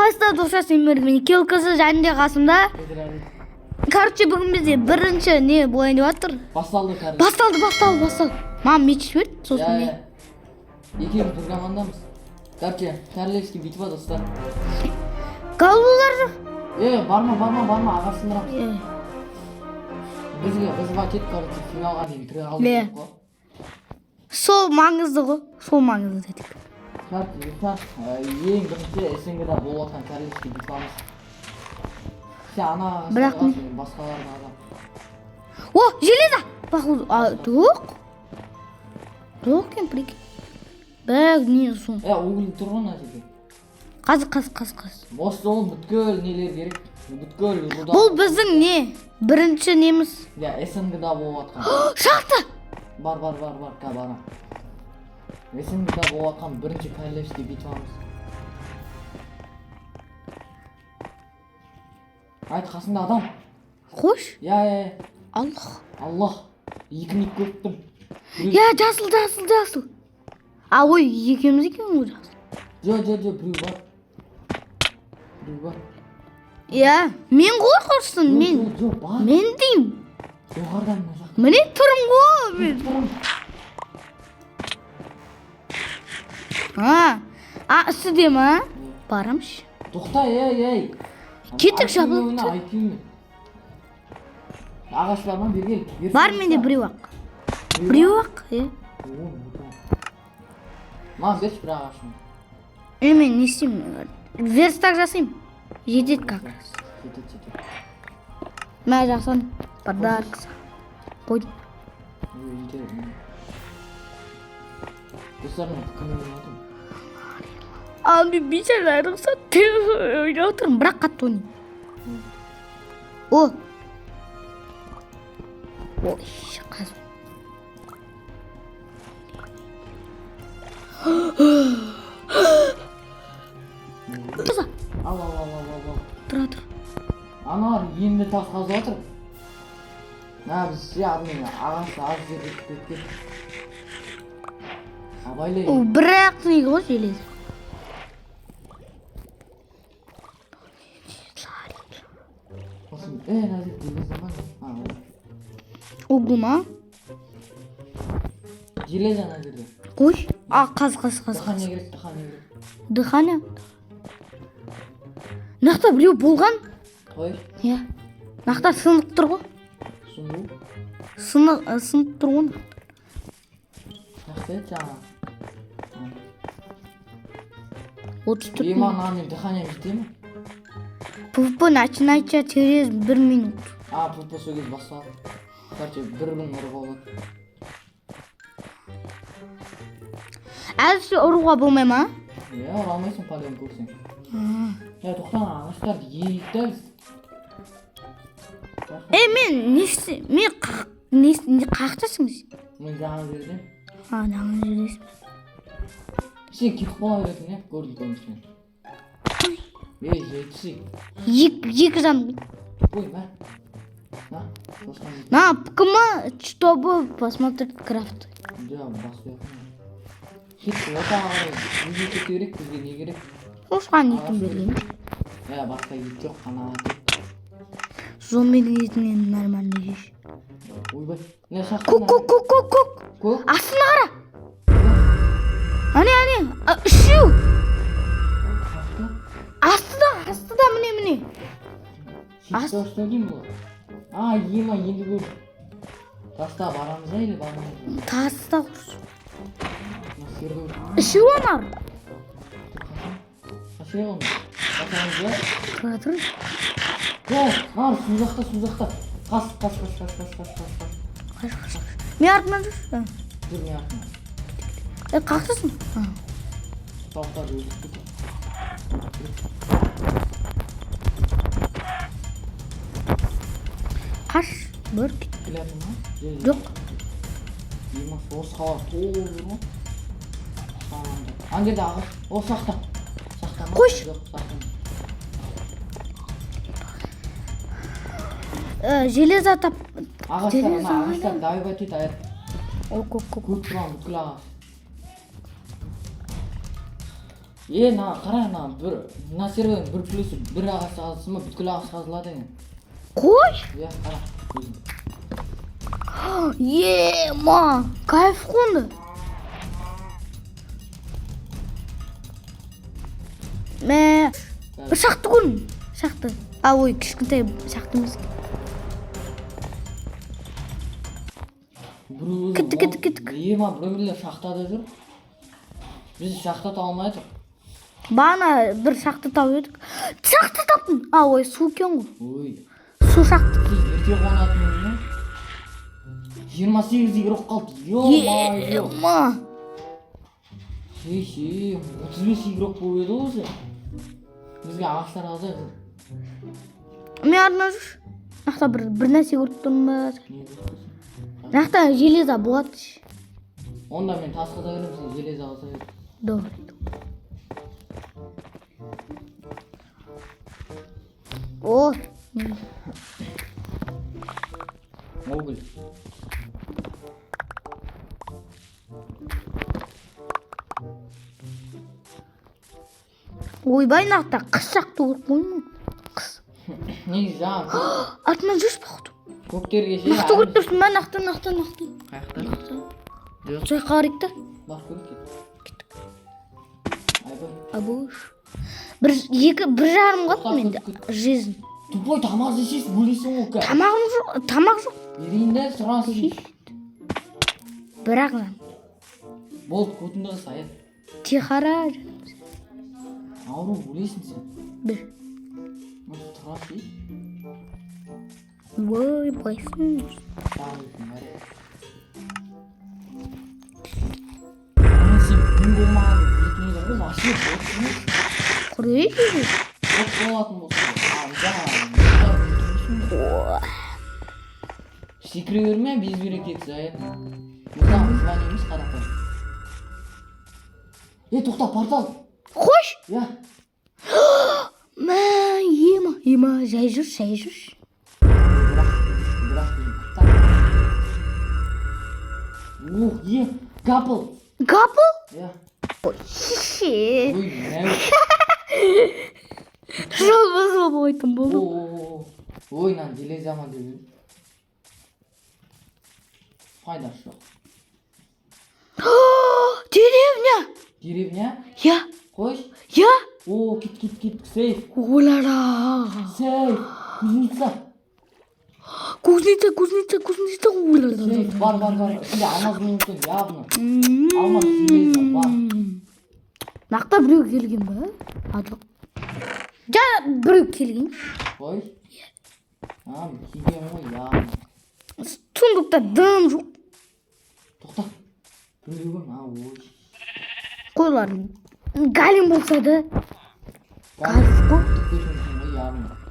қалайсыздар достар, сен мен келкісі және де қасымда. Короче, бүгін бізде бірінші не болайын деп жатыр. Басталды кәрі. Басталды. Мам меч жіберді, сосын не? Екеуміз бір командамыз. Короче, королевский битва достар. Голубылар. Барма, ағасындырамыз. Біз бакет, короче, финалға дейін кіре алдық қой. Сол маңызды ғой, дедік. Ең бірінші СНГ-да болып жатқан королевский битвамыз. Сен ана басқаларын адам. О, железо! Походу, жоқ екен, прикинь. Бәк не сон. Угол тұр ғой мына жерде. Қаз. Осы ол бүткіл нелер керек. Бүткіл руда. Бұл біздің не? Бірінші неміз. СНГ-да болып жатқан. Шақты! Бар, барам. СНГ-да болып жатқан бірінші королевский битвамыз. Айт, қасында адам. Қош? Аллах. Екі көрттім. Жасыл. Ой, екеуміз екен ғой жасыл. Жоқ, біреу бар. Мен ғой қорсын, мен. Жоқ, бар. Мен деймін. Жоғардан мына жақ. Міне тұрым ғой мен. Үстіде ма? Барамш. Тоқта, Кеттік жабылып. Ағаш бар ма, бергел. Бар менде біреу ақ. Маған берші бір ағашын. Мен не істеймін? Верстак жасаймын. Жетеді как раз. Жетеді. Мә жақсан. Подарок. Қойды. Достарым, күні ойнадым. Мен бейшараларым сатты ойнап отырмын, бірақ қатты ойнаймын. Ой, қазір. Ал. Тұра. Анар енді тас қазып отыр. Біз ағаш аз жерге кеткен. Абайлай. Бірақ не ғой железо. Нәзір железо ма? Бұл ма? Железо нәзірде. Қош? Қаз. Дыхания керек. Дыхания? Нақта біреу болған? Қой? Нақта сынып тұр ғой? Сынып тұр ғой? Нақта жаңа. 34 Ема намен дыхания жете ме? ПВП начинается через 1 минут. ПВП сол кез басталды. Короче, бір-бірін ұрып алады. Әлсі ұруға болмай ма? Ұра алмайсың палеон көрсең. Тоқтан ағаштарды ерейікті әліз. Мен қақтасыңыз? Мен жаңа жерден. Жаңа жердесің. Сен кетіп бола беретін, көрдің көрмескен. Жетісі. Екі жан. Ой, На, ПКМ, чтобы посмотреть крафт. Басып яқын. Хит отаға үйге кете керек, бізге не керек? Осыған етін берген. Басқа ет жоқ, қана кет. Зомбидің етінен нормальный жеш. Ойбай. Көк. Астына қара. Ане. Үшеу. Астыда міне. Шетті ұшты дейм бұл. Ема енді көр. Таста барамыз әлі барамыз. Таста құрсын. Үшеу анар. Қашырай ғылым. Қашырай Тұр. Нар, су жақта. Қас. Мен артынан жүрші. Жүр мен артынан. Қақтысың? Тауықтарды өзіп кетті. Қаш, бір кет. Біләді ма? Жоқ. Ема осы қала толы жүр ма? Аңгерді ағаш. Сақта. Қош. Жоқ, сақта. Железо тап. Ағаштар дайбай тет айыр. Көк. Көк тұрған бүткіл ағаш. Қара, мына сервердің бір плюсы бір ағаш қазылсын ма, бүткіл ағаш қазылады екен. Қой. Қара, өзің. Ма, кайф қонды. Бір шақты көрін. Шақты. Ой, кішкентай шақты емес. Кеттік. Біреулер шақтада жүр. Біз шақта тауылмайдық. Бана бір шақты тауып едік. Шақты таптың. Ой, су екен ғой. Ой. Су шақты. Ерте қонатын өзіне. 28 игрок қалды. Ма. 35 игрок болып еді осы. Бізге ағаштар азай. Мен арна жүр. Нақта бір нәрсе көріп тұрмын ба? Нақта железа болады. Онда мен тасқа да көрем, сен железа алса еді. Добре. О. Мобиль. Ойбай, нақта қыс шақты көріп қоймын. Қыс. Негізі жаңа Артынан жүріс бақты. көктерге ше. Нақты көріп тұрсың ба? Нақты. Қаяқта? Жоқ. Жай қарайық та. Бар көріп кеттік. Айбай. Абуш. Бір жарым қалды менде. Жизнь. Тупой тамақ жесесің, өлесің ғой кәй. Тамақ жоқ. Берейін де сұрансың. Бірақ Болды, көтінді саяд. тихара. Ауру өлесің сен. Бір. Тұрасы ей. Ой, байсың. Сен күн болмаған бетіне ғой, машина болсын. Құрайды. Жоқ болатын болсын. Секіре берме, без берекет заяд. Мұздан зван емес қарапай. Тоқта, портал. Қош. Ема, жай жүр. Бірақ Гапл. Гапыл? Ой, нәу. Жалбыз болып ойттым болды. Ой, нан железама деп. Пайдасы жоқ. Деревня? Қойш? Кет. Сейф. Олара. Сейф. Кузница. Сейф. Бар. Сінде алмаз мүмкін, явно. Алмаз железа, бар. Нақта біреу келген ба? Жоқ. Біреу келген. Қойш? Келген ғой, явно. Сундукта дым жоқ. Тоқта. Біреуін, ой. Қойлар. Галим болса да. Газ қой.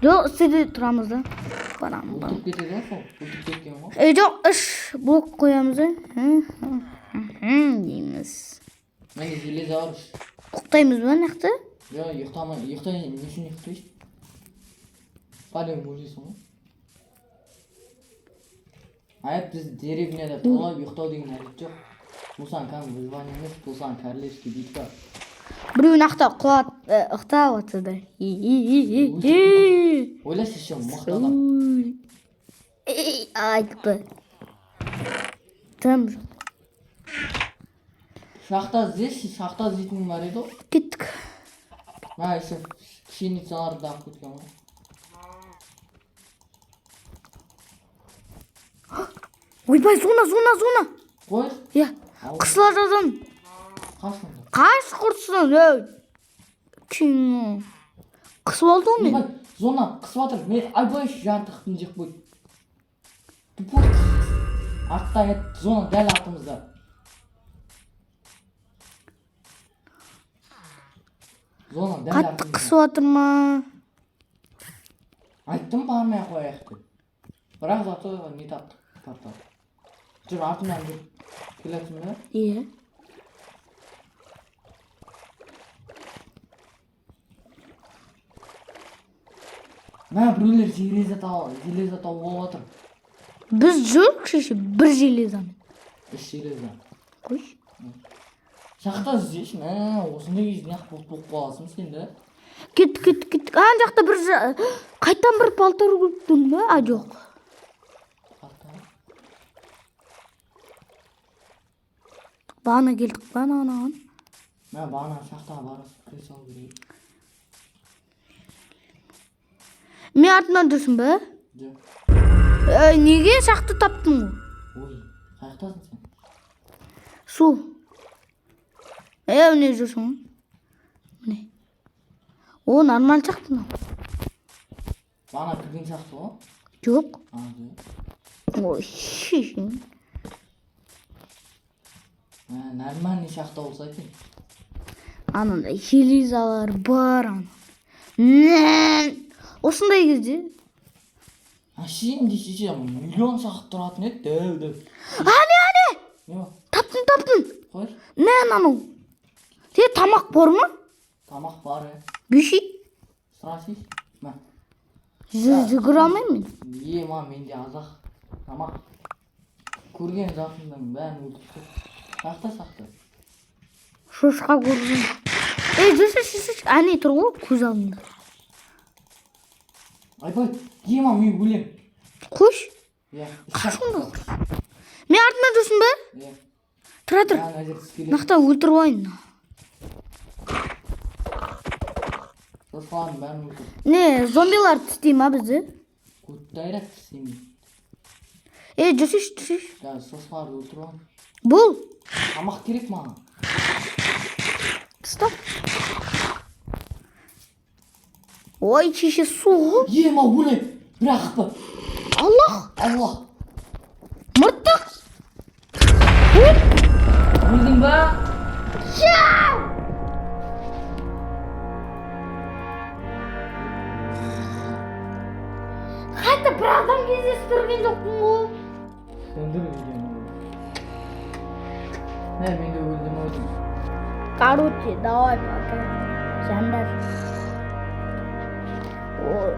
Жоқ, сізде тұрамыз да. Барамыз. Ұлтып кетеді ғой сол? Ұлтып кеткен ғой? Жоқ, блок қоямыз да. Дейміз. Мәне железа бар. Құқтаймыз ба нақты? Жоқ, ұйықтайын, несін ұйықтайсың? Пәлем өлесің ғой? Біз деревняда толап ұйықтау деген әрет жоқ. Бұлсан кәм выживание емес, бұлсан кәрлешке битка. Біреу нақты ұқтап атыды. Ойлашы ше, мықты адам. Айтты. Тым жоқ. Шақта іздейтінің бар еді ғой? Кеттік. Еще пшеницаларды ақ кеткен ғой. Ойбай, зона. Қой? Қысыла жазын. Қаш құртсын, Күйін. Қысып алды ғой мен. Зона қысып атыр. Мен айбай жартықтың жек қойды. Тупой қыс. Артта ет, зона дәл артымызда. Зона дәл артымызда. Қатты қысып атыр ма? Айттым бармай қояйық деп. Бірақ зато не таптық портал. Жүр, артымнан жүр. Келесің бе? Иә. Біреулер железа тауып болып отыр. Біз жоқ шеше, бір железамен. Үш железа. Қойш. Жақта іздеші, осындай кезде неғып болып қаласың сен де. Кеттік. Ана жақта бір қайтан бір палтар көрдім бе? А, жоқ. Бағана келдік па анаған? Мен бағана шақтаға барасың, кіре салу керек. Мен артынан жүрсің бе? Жоқ. Неге шақты таптың ғой? Ой, қаяқтасың сен? Су. Міне жүрсің. Міне. О, нормал шақты мынау. Бағана кірген шақты ғой? Жоқ. Жоқ. Ой, шешін. Нормальный шақта болса екен. Анандай железалар бар ана. Осындай кезде. Şimdi milyon шақт тұратын еді, дәу. Ане! Не бар? Таптың. Қой. Не анау? Те тамақ бар ма? Тамақ бар, Бешей? Сұрасыз? Ма. Жүгіре алмаймын мен. Менде азақ. Тамақ. Көрген затымның бәрін өлтірді. Шақты. Шошқа көрген. Жүрсі. Әне тұр ғой, көз алдында. Айбай, мен өлем. Қош. Иә. Қашында. Мен артынан жүрсің бе? Иә. Тұра. Нақта өлтіріп ойын. Сосларын бәрін өлтірді. Не, зомбилар тістей ма бізді? Көттайрат тістемей. Жүрсі. Сосларды өлтіріп ойын. Бұл. Тамақ керек маған. Стоп. Ой, шеше су. Өлем. Бірақ па. Аллах. Мұрттық. Өлдің ба? Қайта бір адам кездестірген жоқпын ғой. Söndür videomu. Ben de öldüm oldum. Короче, давай пока. Жандар. Ой.